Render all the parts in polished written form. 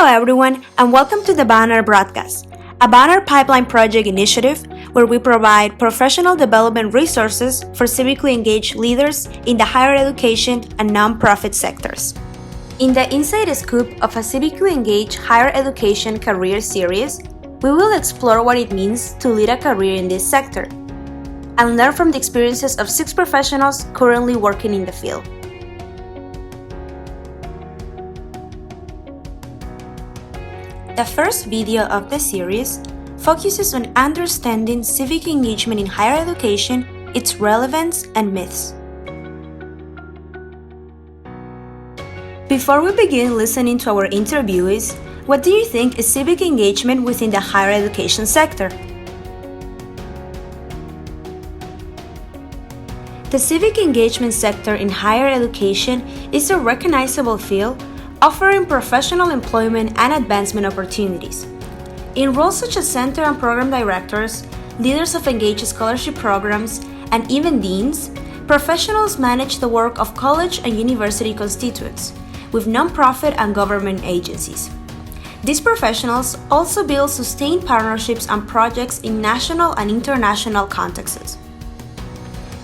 Hello everyone, and welcome to the Bonner broadcast, a Bonner pipeline project initiative where we provide professional development resources for civically engaged leaders in the higher education and nonprofit sectors. In the Inside Scoop of a civically engaged higher education career series, we will explore what it means to lead a career in this sector and learn from the experiences of 6 professionals currently working in the field. The first video of the series focuses on understanding civic engagement in higher education, its relevance, and myths. Before we begin listening to our interviewees, what do you think is civic engagement within the higher education sector? The civic engagement sector in higher education is a recognizable field offering professional employment and advancement opportunities. In roles such as center and program directors, leaders of engaged scholarship programs, and even deans, professionals manage the work of college and university constituents with nonprofit and government agencies. These professionals also build sustained partnerships and projects in national and international contexts.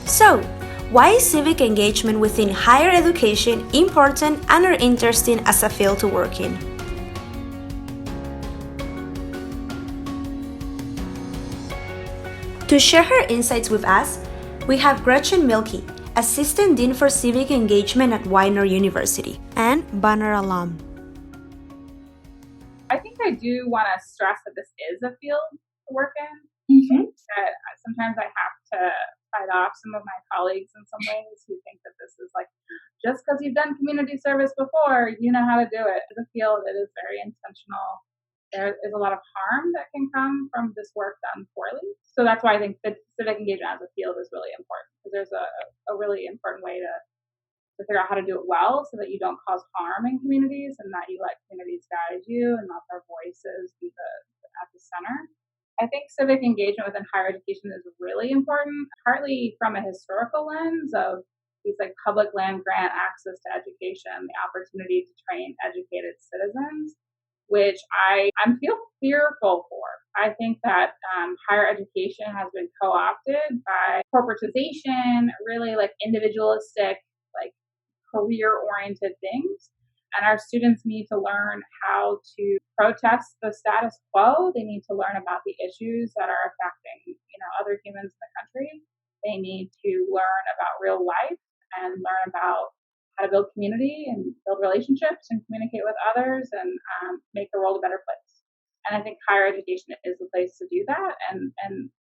So, why is civic engagement within higher education important and or interesting as a field to work in? To share her insights with us, we have Gretchen, Assistant Dean for Civic Engagement at Weiner University, and Bonner Alum. I think I do want to stress that this is a field to work in. That sometimes I have to fight off some of my colleagues in some ways who think that this is like, just because you've done community service before, you know how to do it. The field, it is very intentional. There is a lot of harm that can come from this work done poorly. So that's why I think that civic engagement as a field is really important, because there's a really important way to figure out how to do it well so that you don't cause harm in communities and that you let communities guide you and let their voices be at the center. I think civic engagement within higher education is really important, partly from a historical lens of these like public land grant access to education, the opportunity to train educated citizens, which I feel fearful for. I think that higher education has been co-opted by corporatization, really like individualistic, like career-oriented things. And our students need to learn how to protest the status quo. They need to learn about the issues that are affecting, other humans in the country. They need to learn about real life and learn about how to build community and build relationships and communicate with others and make the world a better place. And I think higher education is the place to do that. And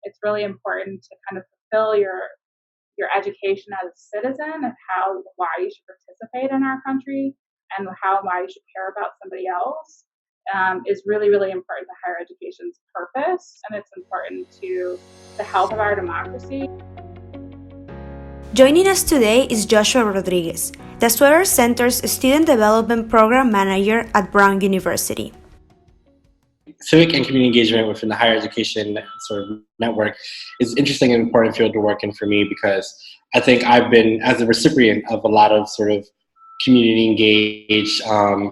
it's really important to kind of fulfill your education as a citizen of why you should participate in our country and why you should care about somebody else is really, really important to higher education's purpose, and it's important to the health of our democracy. Joining us today is Joshua Rodriguez, the Sweater Center's Student Development Program Manager at Bryan University. Civic and community engagement within the higher education sort of network is interesting and important field to work in for me, because I think I've been, as a recipient of a lot of sort of community engaged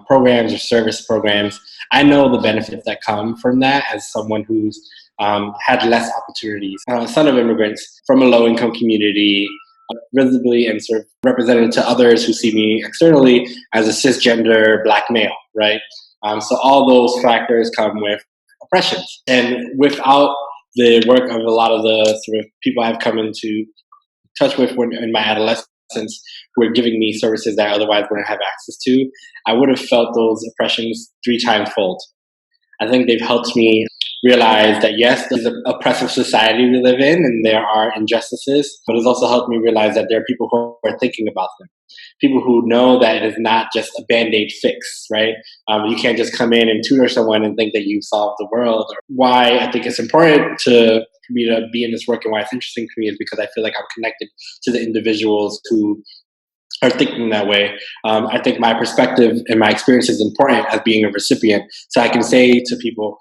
programs or service programs, I know the benefits that come from that as someone who's had less opportunities. Son of immigrants from a low-income community, visibly and sort of represented to others who see me externally as a cisgender Black male, right? So all those factors come with oppressions. And without the work of a lot of the sort of people I've come into touch with in my adolescence, who are giving me services that I otherwise wouldn't have access to, I would have felt those oppressions 3 times fold. I think they've helped me realize that yes, there's an oppressive society we live in and there are injustices, but it's also helped me realize that there are people who are thinking about them. People who know that it is not just a Band-Aid fix, right? You can't just come in and tutor someone and think that you've solved the world. Why I think it's important for me to be in this work and why it's interesting to me is because I feel like I'm connected to the individuals who are thinking that way. I think my perspective and my experience is important as being a recipient. So I can say to people,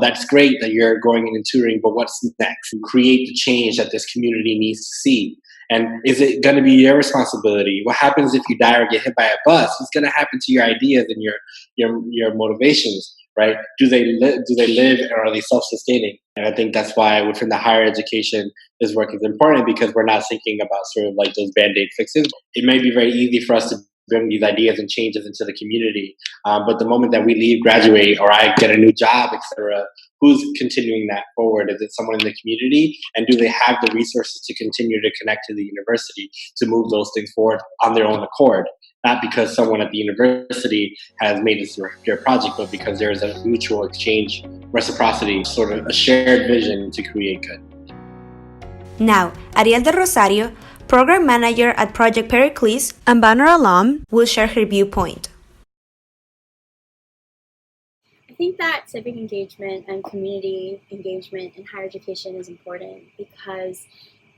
that's great that you're going in and tutoring, but what's next? Create the change that this community needs to see. And is it going to be your responsibility? What happens if you die or get hit by a bus? What's going to happen to your ideas and your motivations? Right? Do they live, or are they self-sustaining? And I think that's why within the higher education, this work is important, because we're not thinking about sort of like those band-aid fixes. It may be very easy for us to bring these ideas and changes into the community, but the moment that we leave, graduate, or I get a new job, etc., who's continuing that forward? Is it someone in the community? And do they have the resources to continue to connect to the university to move those things forward on their own accord? Not because someone at the university has made this their project, but because there is a mutual exchange, reciprocity, sort of a shared vision to create good. Now, Ariel de Rosario, Program Manager at Project Pericles and Bonner alum, will share her viewpoint. I think that civic engagement and community engagement in higher education is important because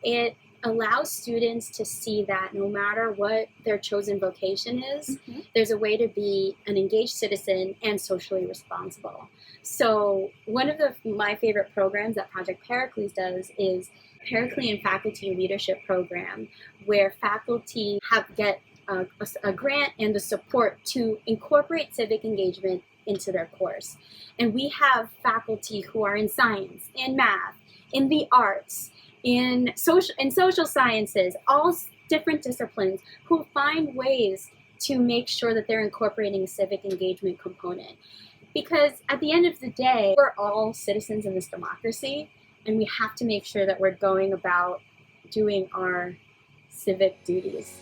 it allows students to see that no matter what their chosen vocation is, there's a way to be an engaged citizen and socially responsible. So one of my favorite programs that Project Pericles does is Periclean Faculty Leadership Program, where faculty get a grant and the support to incorporate civic engagement into their course. And we have faculty who are in science, in math, in the arts, in social sciences, all different disciplines, who find ways to make sure that they're incorporating a civic engagement component. Because at the end of the day, we're all citizens in this democracy, and we have to make sure that we're going about doing our civic duties.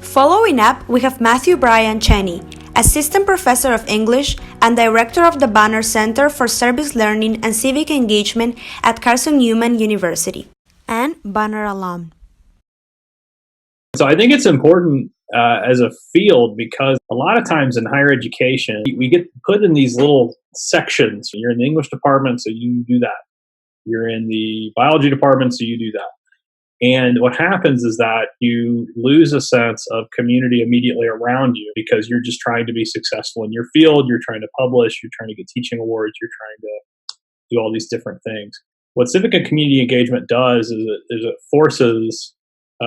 Following up, we have Mathew Bryan Cheney, Assistant Professor of English and Director of the Bonner Center for Service Learning and Civic Engagement at Carson Newman University, and Bonner alum. So I think it's important as a field, because a lot of times in higher education, we get put in these little sections. You're in the English department, so you do that. You're in the biology department, so you do that. And what happens is that you lose a sense of community immediately around you, because you're just trying to be successful in your field. You're trying to publish. You're trying to get teaching awards. You're trying to do all these different things. What civic and community engagement does is it forces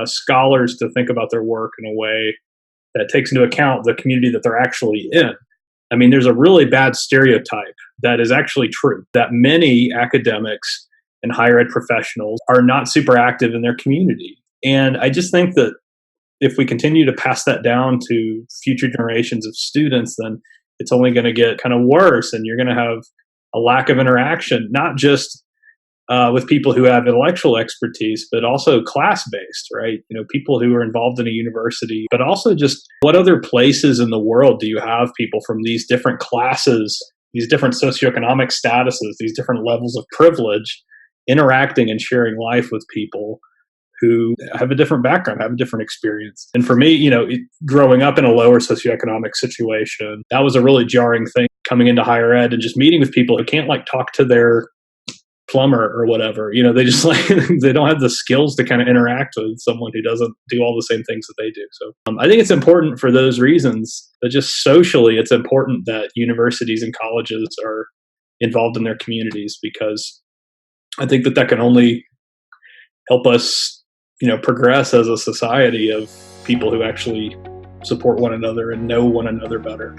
scholars to think about their work in a way that takes into account the community that they're actually in. I mean, there's a really bad stereotype that is actually true, that many academics and higher ed professionals are not super active in their community. And I just think that if we continue to pass that down to future generations of students, then it's only going to get kind of worse, and you're going to have a lack of interaction, not just with people who have intellectual expertise, but also class-based, right? You know, people who are involved in a university, but also just what other places in the world do you have people from these different classes, these different socioeconomic statuses, these different levels of privilege, interacting and sharing life with people who have a different background, have a different experience. And for me, you know, growing up in a lower socioeconomic situation, that was a really jarring thing, coming into higher ed and just meeting with people who can't like talk to their plumber or whatever. You know, they just like, they don't have the skills to kind of interact with someone who doesn't do all the same things that they do. So I think it's important for those reasons, that just socially, it's important that universities and colleges are involved in their communities, because I think that can only help us, you know, progress as a society of people who actually support one another and know one another better.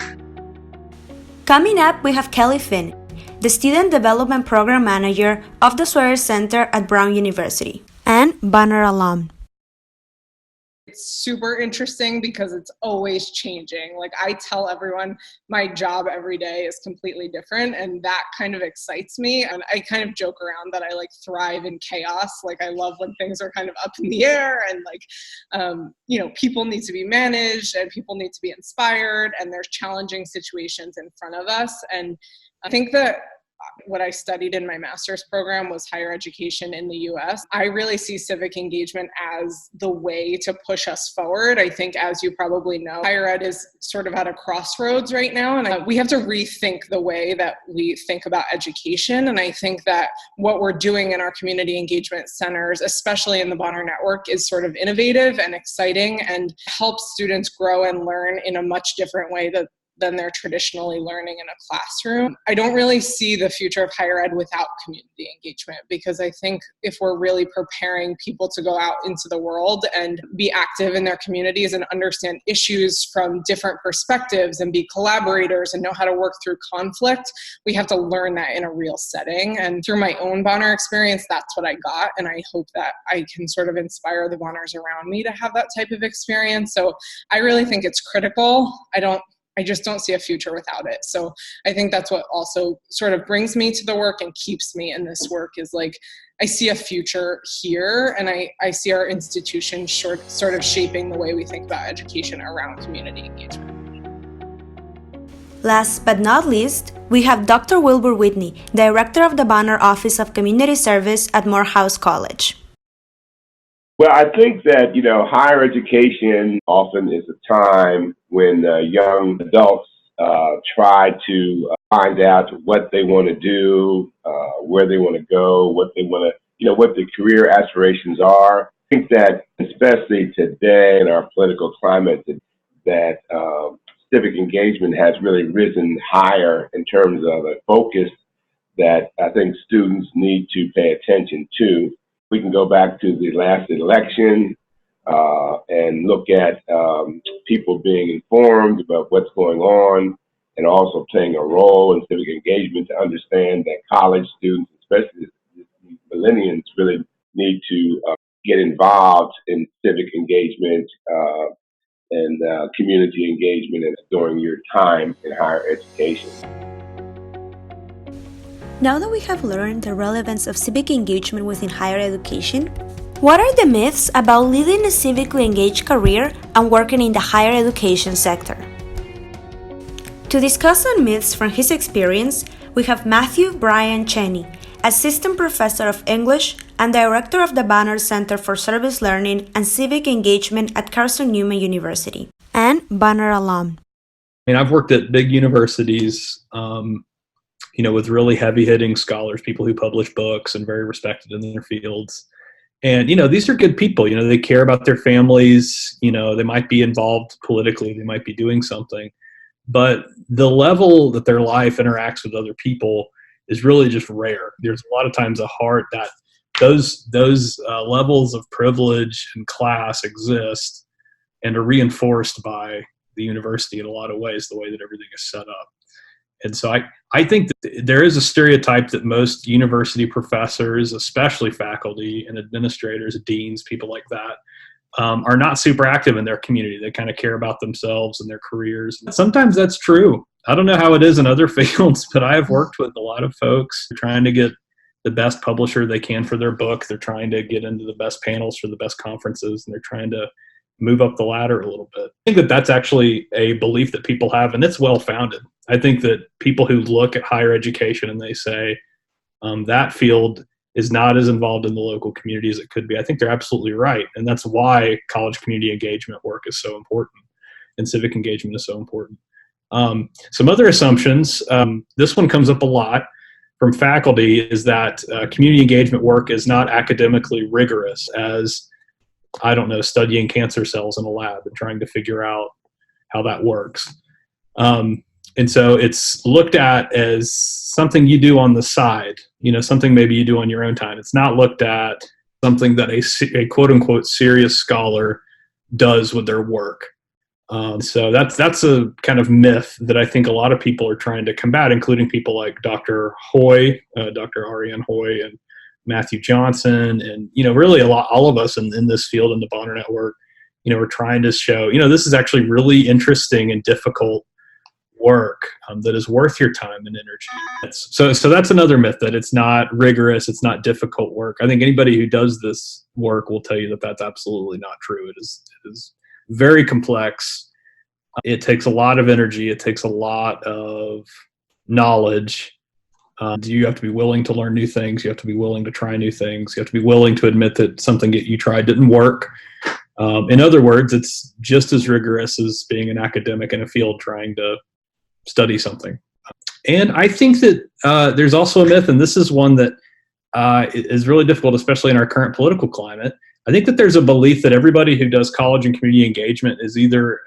Coming up, we have KellyFinn, the Student Development Program Manager of the Swearer Center at Brown University, and Bonner alum. It's super interesting because it's always changing. Like, I tell everyone my job every day is completely different, and that kind of excites me. And I kind of joke around that I like thrive in chaos. Like, I love when things are kind of up in the air, and like, you know, people need to be managed and people need to be inspired, and there's challenging situations in front of us. And I think that what I studied in my master's program was higher education in the US. I really see civic engagement as the way to push us forward. I think, as you probably know, higher ed is sort of at a crossroads right now, and we have to rethink the way that we think about education. And I think that what we're doing in our community engagement centers, especially in the Bonner Network, is sort of innovative and exciting and helps students grow and learn in a much different way than they're traditionally learning in a classroom. I don't really see the future of higher ed without community engagement, because I think if we're really preparing people to go out into the world and be active in their communities and understand issues from different perspectives and be collaborators and know how to work through conflict, we have to learn that in a real setting. And through my own Bonner experience, that's what I got. And I hope that I can sort of inspire the Bonners around me to have that type of experience. So I really think it's critical. I just don't see a future without it. So I think that's what also sort of brings me to the work and keeps me in this work, is like, I see a future here, and I see our institution sort of shaping the way we think about education around community engagement. Last but not least, we have Dr. Wilbur Whitney, Director of the Bonner Office of Community Service at Morehouse College. Well, I think that, higher education often is a time when young adults try to find out what they want to do, where they want to go, what they want to, what their career aspirations are. I think that especially today in our political climate, that civic engagement has really risen higher in terms of a focus that I think students need to pay attention to. We can go back to the last election and look at people being informed about what's going on, and also playing a role in civic engagement to understand that college students, especially millennials, really need to get involved in civic engagement and community engagement during your time in higher education. Now that we have learned the relevance of civic engagement within higher education, what are the myths about leading a civically engaged career and working in the higher education sector? To discuss on myths from his experience, we have Mathew Bryan Cheney, Assistant Professor of English and Director of the Bonner Center for Service Learning and Civic Engagement at Carson-Newman University, and Bonner Alumni. I've worked at big universities, with really heavy-hitting scholars, people who publish books and very respected in their fields. And, these are good people. They care about their families. They might be involved politically. They might be doing something. But the level that their life interacts with other people is really just rare. There's a lot of times a heart that those levels of privilege and class exist and are reinforced by the university in a lot of ways, the way that everything is set up. And so I think that there is a stereotype that most university professors, especially faculty and administrators, deans, people like that, are not super active in their community. They kind of care about themselves and their careers. Sometimes that's true. I don't know how it is in other fields, but I have worked with a lot of folks trying to get the best publisher they can for their book. They're trying to get into the best panels for the best conferences, and they're trying to move up the ladder a little bit. I think that that's actually a belief that people have, and it's well-founded. I think that people who look at higher education and they say that field is not as involved in the local community as it could be, I think they're absolutely right. And that's why college community engagement work is so important and civic engagement is so important. Some other assumptions, this one comes up a lot from faculty, is that community engagement work is not academically rigorous as, studying cancer cells in a lab and trying to figure out how that works. And so it's looked at as something you do on the side, something maybe you do on your own time. It's not looked at something that a quote unquote serious scholar does with their work. So that's a kind of myth that I think a lot of people are trying to combat, including people like Dr. Hoy, Dr. Ariane Hoy, and Mathew Johnson, and really all of us in this field in the Bonner Network. We're trying to show this is actually really interesting and difficult work that is worth your time and energy. So that's another myth, that it's not rigorous, it's not difficult work. I think anybody who does this work will tell you that that's absolutely not true. It is very complex. It takes a lot of energy. It takes a lot of knowledge. You have to be willing to learn new things. You have to be willing to try new things. You have to be willing to admit that something that you tried didn't work. In other words, it's just as rigorous as being an academic in a field trying to study something. And I think that there's also a myth, and this is one that is really difficult, especially in our current political climate. I think that there's a belief that everybody who does college and community engagement is either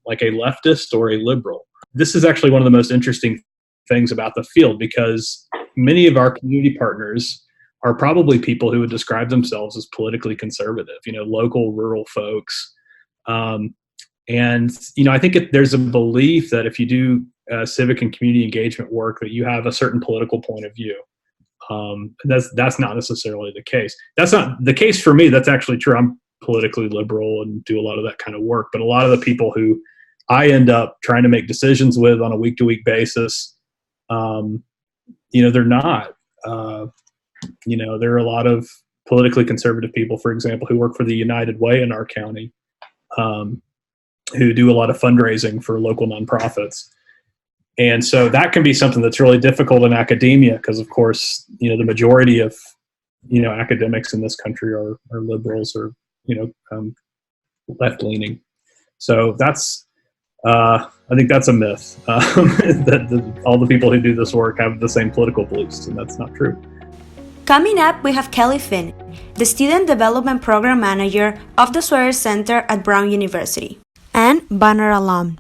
like a leftist or a liberal. this is actually one of the most interesting things about the field, because many of our community partners are probably people who would describe themselves as politically conservative, local rural folks. And I think there's a belief that if you do civic and community engagement work, that you have a certain political point of view. That's not necessarily the case. That's not the case for me. That's actually true. I'm politically liberal and do a lot of that kind of work. But a lot of the people who I end up trying to make decisions with on a week-to-week basis, they're not. There are a lot of politically conservative people, for example, who work for the United Way in our county, who do a lot of fundraising for local nonprofits. And so that can be something that's really difficult in academia, because, of course, the majority of, academics in this country are liberals or, left-leaning. So that's, I think that's a myth, that all the people who do this work have the same political beliefs, and that's not true. Coming up, we have KellyFinn, the Student Development Program Manager of the Swearer Center at Brown University, and Bonner Alumni.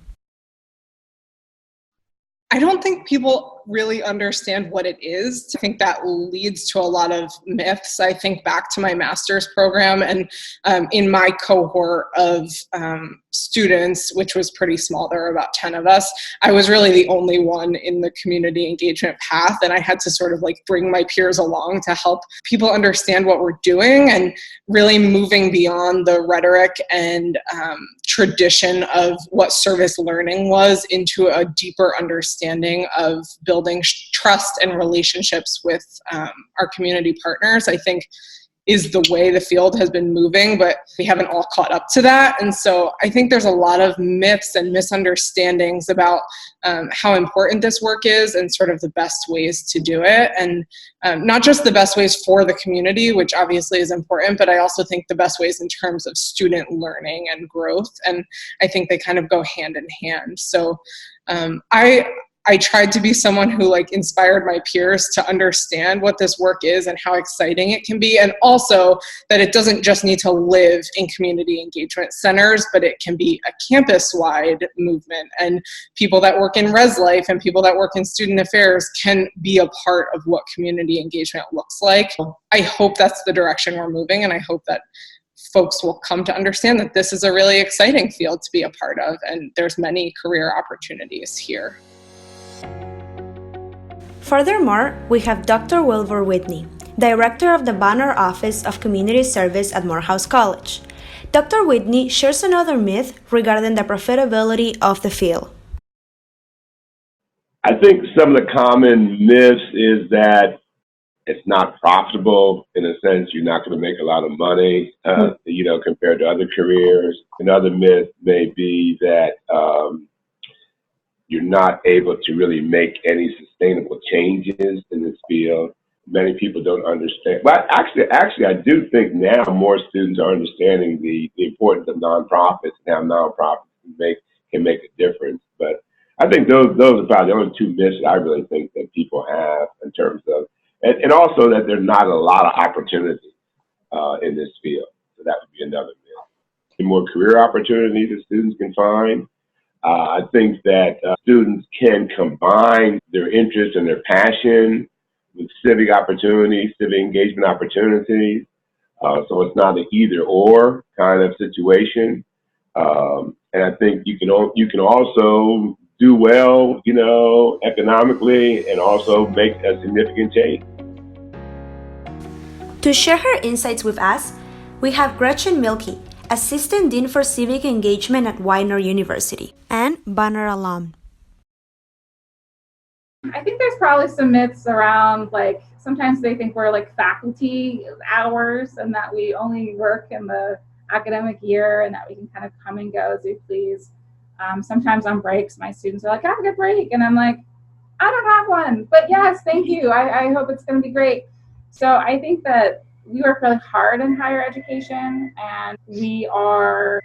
I don't think people really understand what it is. I think that leads to a lot of myths. I think back to my master's program, and in my cohort of students, which was pretty small, there were about 10 of us, I was really the only one in the community engagement path, and I had to sort of bring my peers along to help people understand what we're doing, and really moving beyond the rhetoric and tradition of what service learning was into a deeper understanding of building trust and relationships with our community partners, I think is the way the field has been moving, but we haven't all caught up to that. And so I think there's a lot of myths and misunderstandings about how important this work is and sort of the best ways to do it. And not just the best ways for the community, which obviously is important, but I also think the best ways in terms of student learning and growth. And I think they kind of go hand in hand. So I tried to be someone who inspired my peers to understand what this work is and how exciting it can be, and also that it doesn't just need to live in community engagement centers, but it can be a campus-wide movement, and people that work in Res Life and people that work in student affairs can be a part of what community engagement looks like. I hope that's the direction we're moving, and I hope that folks will come to understand that this is a really exciting field to be a part of, and there's many career opportunities here. Furthermore, we have Dr. Wilbur Whitney, Director of the Bonner Office of Community Service at Morehouse College. Dr. Whitney shares another myth regarding the profitability of the field. I think some of the common myths is that it's not profitable. In a sense, you're not going to make a lot of money, compared to other careers. Another myth may be that you're not able to really make any sustainable changes in this field. Many people don't understand. But actually, I do think now more students are understanding the importance of nonprofits and how nonprofits can make a difference. But I think those are probably the only two myths I really think that people have in terms of, and also that there's not a lot of opportunity in this field. So that would be another myth. The more career opportunities that students can find, I think that students can combine their interest and their passion with civic opportunities, civic engagement opportunities. So it's not an either or kind of situation. And I think you can also do well, economically, and also make a significant change. To share her insights with us, we have Gretchen, Assistant Dean for Civic Engagement at Weiner University, and Bonner Alumni. I think there's probably some myths around, sometimes they think we're faculty hours and that we only work in the academic year and that we can kind of come and go as we please. Sometimes on breaks, my students are like, have a good break. And I'm like, I don't have one, but yes, thank you. I hope it's going to be great. So I think that we work really hard in higher education, and we are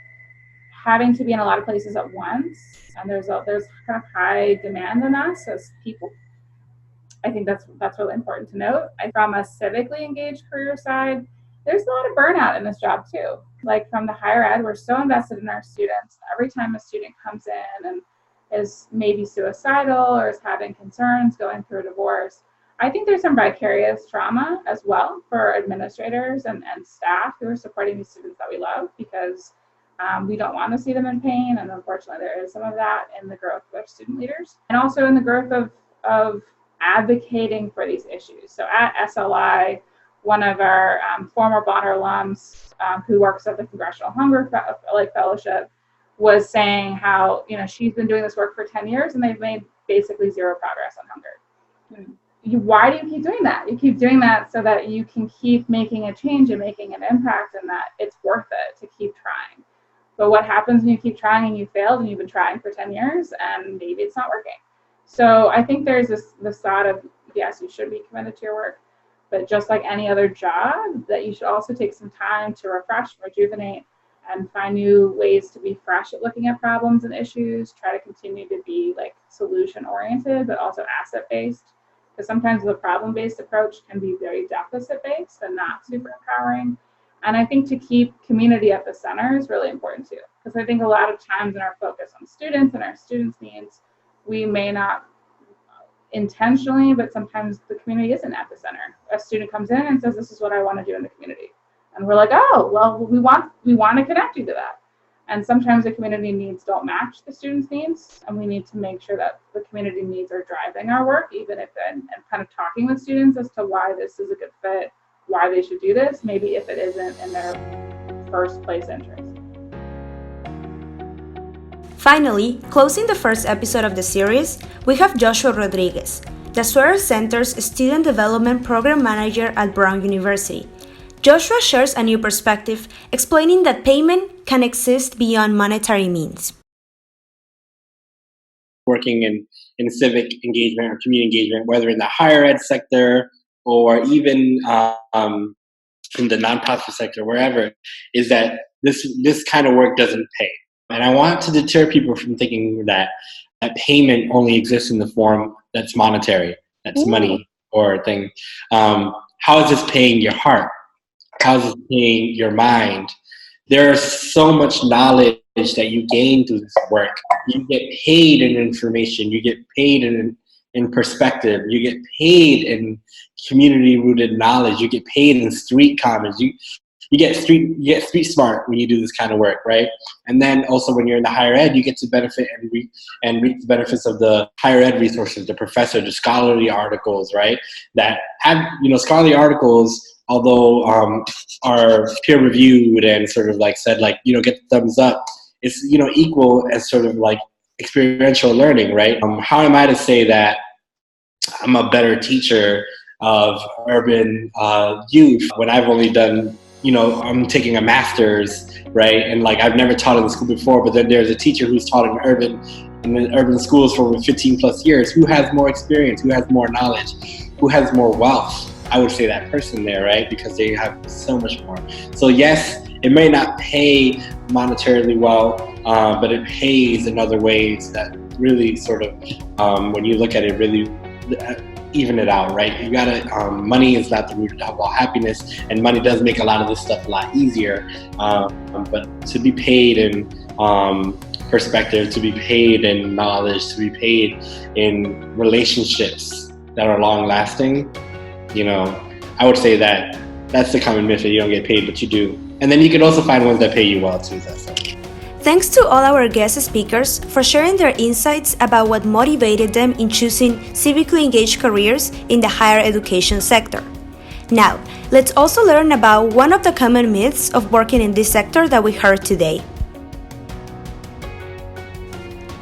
having to be in a lot of places at once. And there's kind of high demand on us as people. I think that's really important to note. From a civically engaged career side, there's a lot of burnout in this job too. From the higher ed, we're so invested in our students. Every time a student comes in and is maybe suicidal or is having concerns going through a divorce, I think there's some vicarious trauma as well for administrators and staff who are supporting these students that we love, because we don't want to see them in pain, and unfortunately there is some of that in the growth of student leaders and also in the growth of advocating for these issues. So at SLI, one of our former Bonner alums who works at the Congressional Hunger Fellowship was saying how, she's been doing this work for 10 years and they've made basically zero progress on hunger. Why do you keep doing that? You keep doing that so that you can keep making a change and making an impact, and that it's worth it to keep trying. But what happens when you keep trying and you failed and you've been trying for 10 years and maybe it's not working? So I think there's this thought of, yes, you should be committed to your work, but just like any other job, that you should also take some time to refresh, rejuvenate, and find new ways to be fresh at looking at problems and issues. Try to continue to be like solution oriented, but also asset based. Because sometimes the problem-based approach can be very deficit-based and not super empowering. And I think to keep community at the center is really important too. Because I think a lot of times in our focus on students and our students' needs, we may not intentionally, but sometimes the community isn't at the center. A student comes in and says, this is what I want to do in the community. And we're like, oh, well, we want to connect you to that. And sometimes the community needs don't match the students' needs, and we need to make sure that the community needs are driving our work, even if and kind of talking with students as to why this is a good fit, why they should do this, maybe if it isn't in their first place interest. Finally, closing the first episode of the series, we have Joshua Rodriguez, the Sweater Center's Student Development Program Manager at Brown University. Joshua shares a new perspective, explaining that payment can exist beyond monetary means. Working in civic engagement or community engagement, whether in the higher ed sector or even in the nonprofit sector, wherever, is that this kind of work doesn't pay. And I want to deter people from thinking that payment only exists in the form that's monetary, that's money or thing. How is this paying your heart? How is this paying your mind? There's so much knowledge that you gain through this work. You get paid in information. You get paid in perspective. You get paid in community-rooted knowledge. You get paid in street comments. You get street smart when you do this kind of work, right? And then also when you're in the higher ed, you get to benefit and reap the benefits of the higher ed resources, the professor, the scholarly articles, right? That have, scholarly articles, although are peer reviewed and sort of like said, like, get the thumbs up, it's, equal as sort of like experiential learning, right? How am I to say that I'm a better teacher of urban youth when I've only done, I'm taking a master's, right? And like, I've never taught in the school before, but then there's a teacher who's taught in the urban schools for over 15 plus years. Who has more experience? Who has more knowledge? Who has more wealth? I would say that person there, right? Because they have so much more. So yes, it may not pay monetarily well, but it pays in other ways that really sort of, when you look at it, really even it out, right? You gotta, money is not the root of all happiness, and money does make a lot of this stuff a lot easier. But to be paid in perspective, to be paid in knowledge, to be paid in relationships that are long lasting, I would say that that's the common myth, that you don't get paid, but you do. And then you can also find ones that pay you well too. Thanks to all our guest speakers for sharing their insights about what motivated them in choosing civically engaged careers in the higher education sector. Now, let's also learn about one of the common myths of working in this sector that we heard today.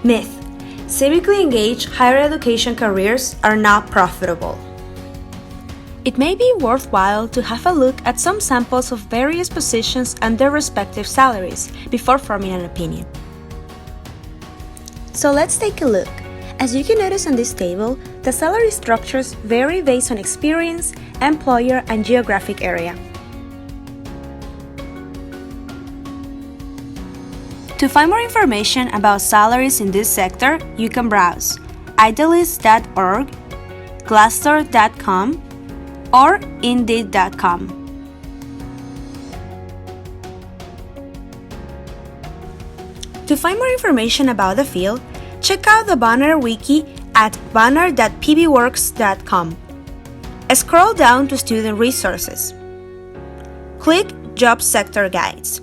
Myth: civically engaged higher education careers are not profitable. It may be worthwhile to have a look at some samples of various positions and their respective salaries before forming an opinion. So let's take a look. As you can notice on this table, the salary structures vary based on experience, employer, and geographic area. To find more information about salaries in this sector, you can browse idealist.org, glassdoor.com, or Indeed.com. To find more information about the field, Check out the Bonner wiki at bonner.pbworks.com. Scroll down to Student Resources. Click Job Sector Guides.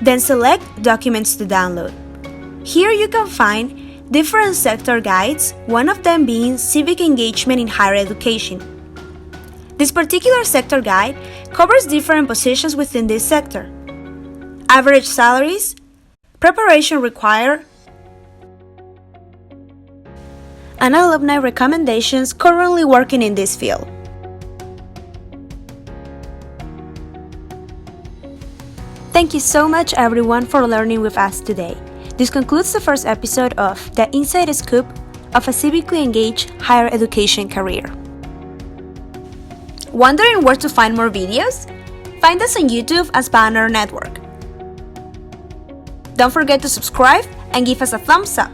Then select Documents to download. Here you can find different sector guides, one of them being Civic Engagement in Higher Education. This particular sector guide covers different positions within this sector, average salaries, preparation required, and alumni recommendations currently working in this field. Thank you so much everyone for learning with us today. This concludes the first episode of The Inside Scoop of a Civically Engaged Higher Education Career. Wondering where to find more videos? Find us on YouTube as Bonner Network. Don't forget to subscribe and give us a thumbs up.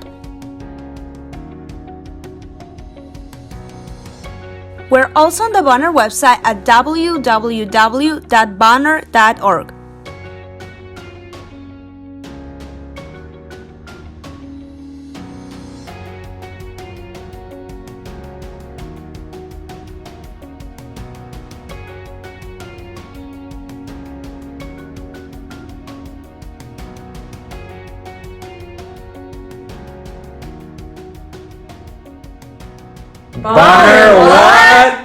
We're also on the Bonner website at www.bonner.org. Bonner what?